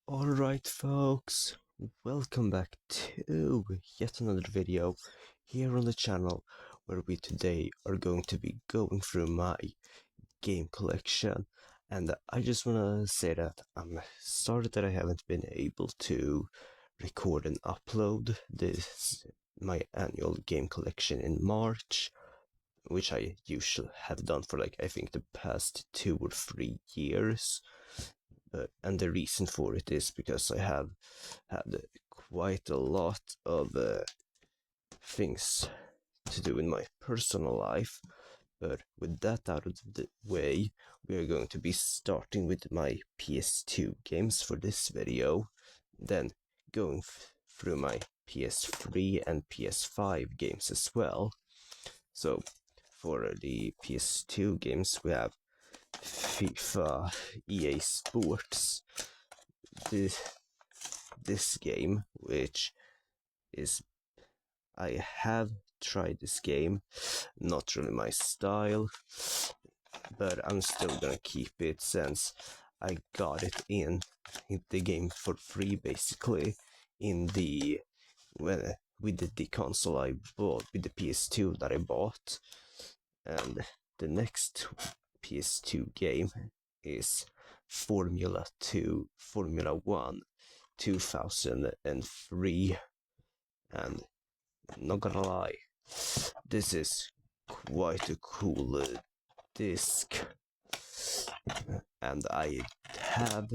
Alright folks, welcome back to yet another video here on the channel where we today are going to be going through my game collection. And I just wanna say that I'm sorry that I haven't been able to record and upload my annual game collection in March, which I usually have done for I think the past 2 or 3 years. And the reason for it is because I have had quite a lot of things to do in my personal life. But with that out of the way, we are going to be starting with my PS2 games for this video, then going through my PS3 and PS5 games as well. So for the PS2 games we have FIFA, EA Sports, this game, which is, I have tried this game, not really my style, but I'm still gonna keep it since I got it in the game for free basically with the console I bought, with the PS2 that I bought. And the next PS2 game is Formula 1 2003, and not gonna lie, this is quite a cool disc, and I have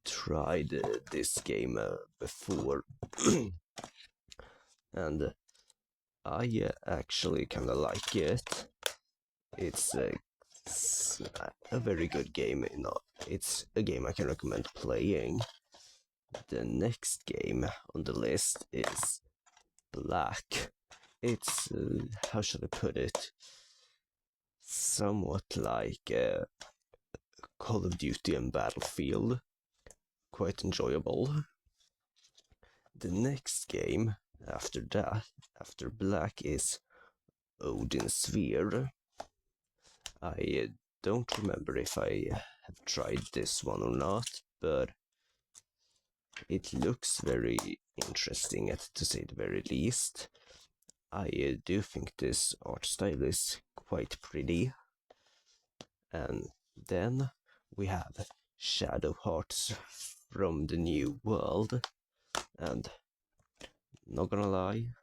tried this game before and I actually kinda like it. It's a very good game. It's a game I can recommend playing. The next game on the list is Black. It's, how should I put it? Somewhat like Call of Duty and Battlefield. Quite enjoyable. The next game after Black is Odin Sphere. I don't remember if I have tried this one or not, but it looks very interesting, to say the very least. I do think this art style is quite pretty. And then we have Shadow Hearts from the New World, and not gonna lie,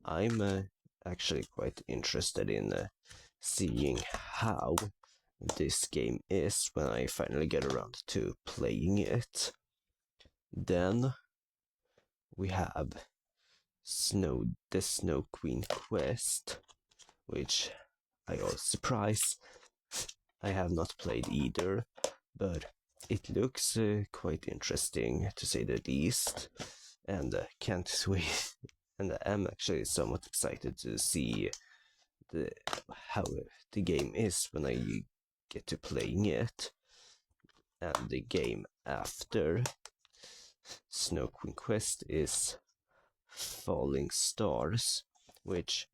I'm actually quite interested in seeing how this game is when I finally get around to playing it. Then we have the Snow Queen Quest, which I was surprised I have not played either, but it looks quite interesting to say the least, and can't wait. And I'm actually somewhat excited to see how the game is when I get to playing it. And the game after Snow Queen Quest is Falling Stars, which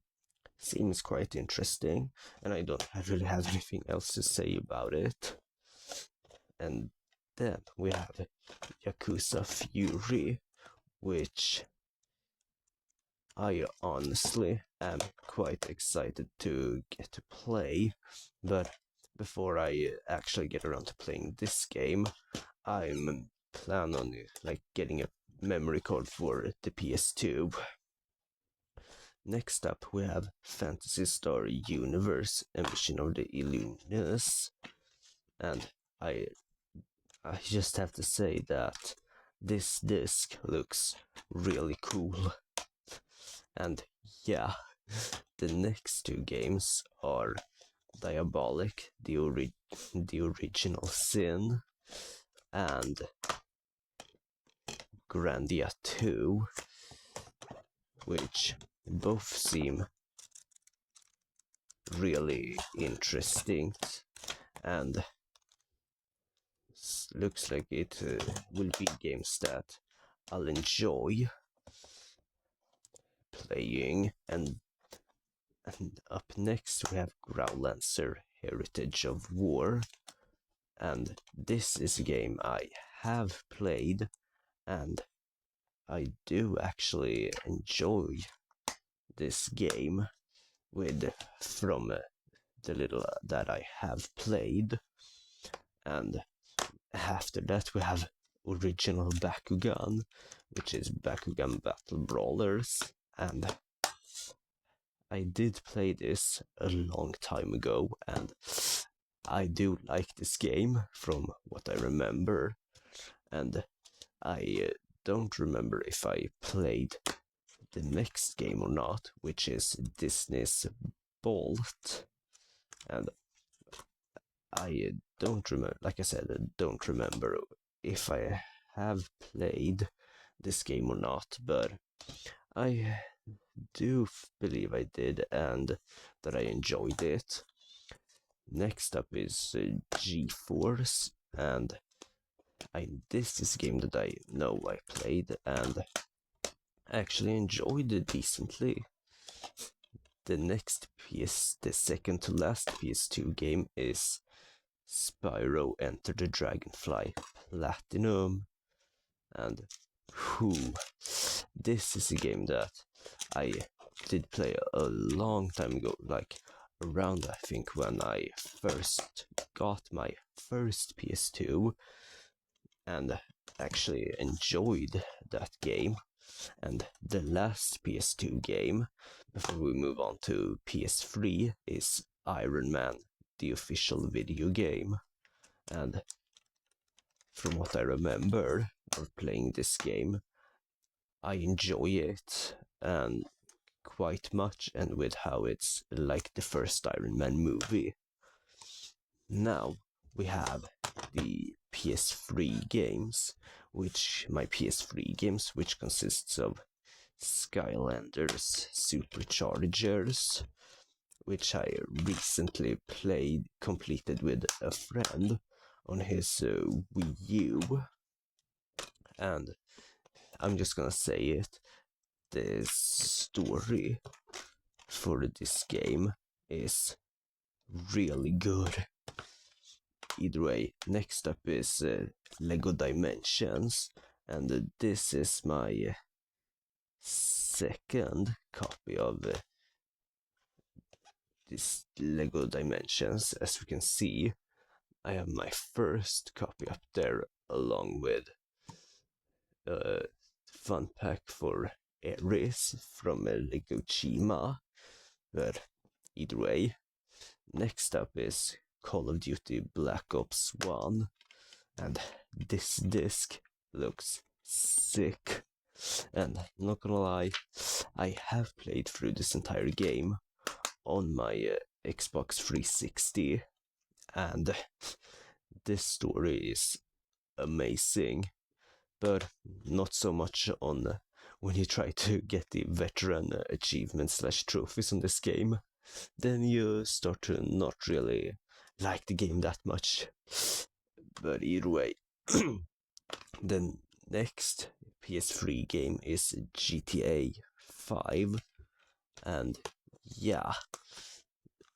seems quite interesting, and I don't really have anything else to say about it. And then we have Yakuza Fury, which I honestly am quite excited to get to play, but before I actually get around to playing this game, I'm planning on getting a memory card for the PS2. Next up we have Phantasy Star Universe, Mission of the Illuminus, and I just have to say that this disc looks really cool. And yeah, the next 2 games are Diabolic, the Original Sin, and Grandia 2, which both seem really interesting, and looks like it will be games that I'll enjoy playing. And up next we have Growlancer Heritage of War, and this is a game I have played, and I do actually enjoy this game from the little that I have played. And after that we have original Bakugan, which is Bakugan Battle Brawlers, and I did play this a long time ago, and I do like this game from what I remember, and I don't remember if I played the next game or not, which is Disney's Bolt, and I don't remember, like I said, I don't remember if I have played this game or not, but I do believe I did, and that I enjoyed it. Next up is G-Force, and this is a game that I know I played and actually enjoyed it decently. The second to last PS2 game is Spyro Enter the Dragonfly Platinum, and this is a game that I did play a long time ago, like around I think when I first got my first PS2, and actually enjoyed that game. And the last PS2 game, before we move on to PS3, is Iron Man, the official video game. And from what I remember of playing this game, I enjoy it and quite much, and with how it's like the first Iron Man movie. Now we have the PS3 games, which consists of Skylanders Superchargers, which I recently completed with a friend on his Wii U, and I'm just gonna say it, the story for this game is really good. Either way, next up is Lego Dimensions, and this is my second copy of this Lego Dimensions. As we can see, I have my first copy up there along with a fun pack for Ares from Lego Chima. But either way, next up is Call of Duty Black Ops 1, and this disc looks sick. And not gonna lie, I have played through this entire game on my Xbox 360, and this story is amazing, but not so much on when you try to get the veteran achievements / trophies on this game. Then you start to not really like the game that much. But either way, the next PS3 game is GTA 5, and yeah,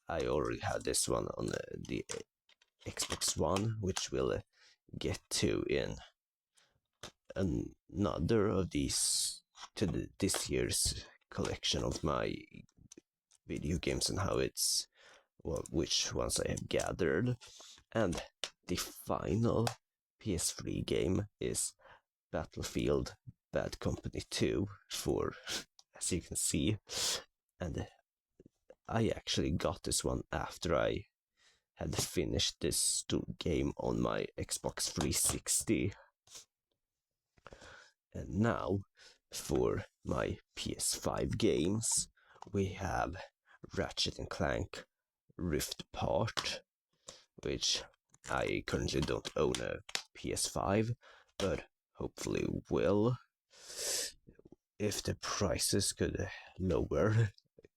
I already had this one on the Xbox One, which we'll get to in another of these this year's collection of my video games and how it's which ones I have gathered. And the final PS3 game is Battlefield Bad Company 2 for, as you can see, and I actually got this one after I had finished this game on my Xbox 360. And now, for my PS5 games, we have Ratchet and Clank Rift Apart, which I currently don't own a PS5, but hopefully will, if the prices could lower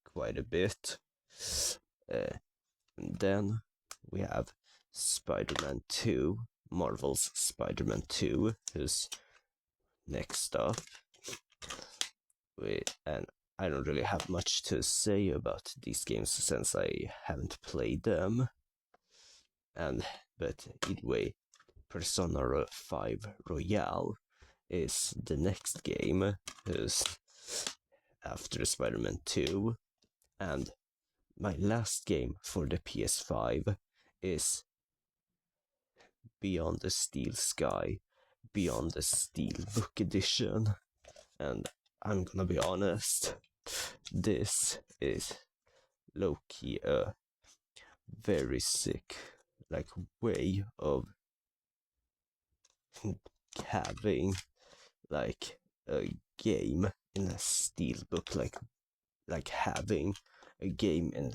quite a bit. And then we have Spider-Man 2, Marvel's Spider-Man 2, who's next up. And I don't really have much to say about these games since I haven't played them. But either way, Persona 5 Royale is the next game, is after Spider-Man 2, and my last game for the PS5 is Beyond the Steel Sky, Beyond the Steel Book Edition, and I'm gonna be honest, this is low-key a very sick way of having like a game in a steelbook, like having a game in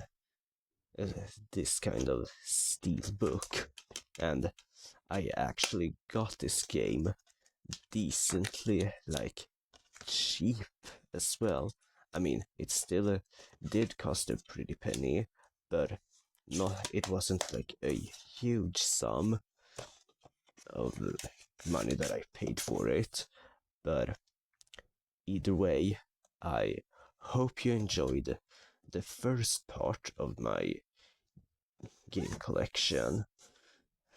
this kind of steelbook. And I actually got this game decently cheap as well. I mean, it still did cost a pretty penny, but it wasn't like a huge sum of money that I paid for it. But either way, I hope you enjoyed the first part of my game collection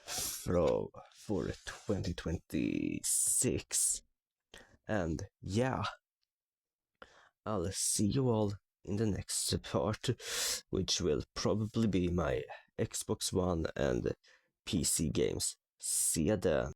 for 2026. And yeah, I'll see you all in the next part, which will probably be my Xbox One and PC games. See ya then.